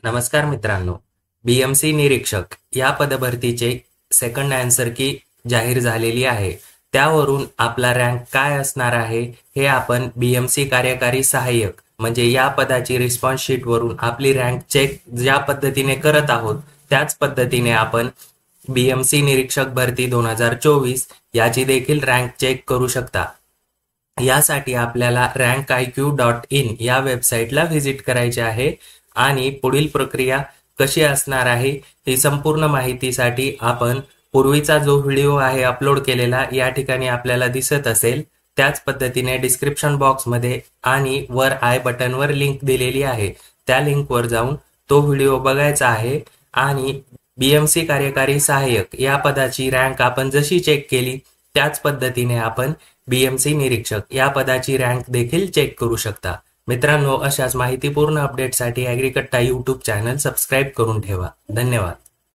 नमस्कार मित्रांनो, बीएमसी निरीक्षक या पदभरतीचे सेकंड आन्सर की जाहीर झालेली आहे. त्यावरून आपला रँक काय असणार आहे हे आपण बीएमसी कार्यकारी सहाय्यक म्हणजे या पदाची रिस्पॉन्स शीट वरून आपली रँक चेक ज्या पद्धतीने करत आहोत त्याच पद्धतीने आपण बीएमसी निरीक्षक भरती 2024 याची देखील रँक चेक करू शकता. यासाठी आपल्याला rankiq.in या वेबसाईटला व्हिजिट करायचे आहे आणि पुढील प्रक्रिया कशी असणार आहे ही संपूर्ण माहितीसाठी आपण पूर्वीचा जो व्हिडिओ आहे अपलोड केलेला या ठिकाणी आपल्याला दिसत असेल त्याच पद्धतीने डिस्क्रिप्शन बॉक्समध्ये आणि वर आय बटनवर लिंक दिलेली आहे. त्या लिंकवर जाऊन तो व्हिडिओ बघायचा आहे आणि बीएमसी कार्यकारी सहाय्यक या पदाची रँक आपण जशी चेक केली त्याच पद्धतीने आपण बीएमसी निरीक्षक या पदाची रँक देखील चेक करू शकता. मित्रांनो, अशाच माहितीपूर्ण अपडेटसाठी ॲग्रीकट्टा यूट्यूब चॅनल सबस्क्राईब करून ठेवा. धन्यवाद.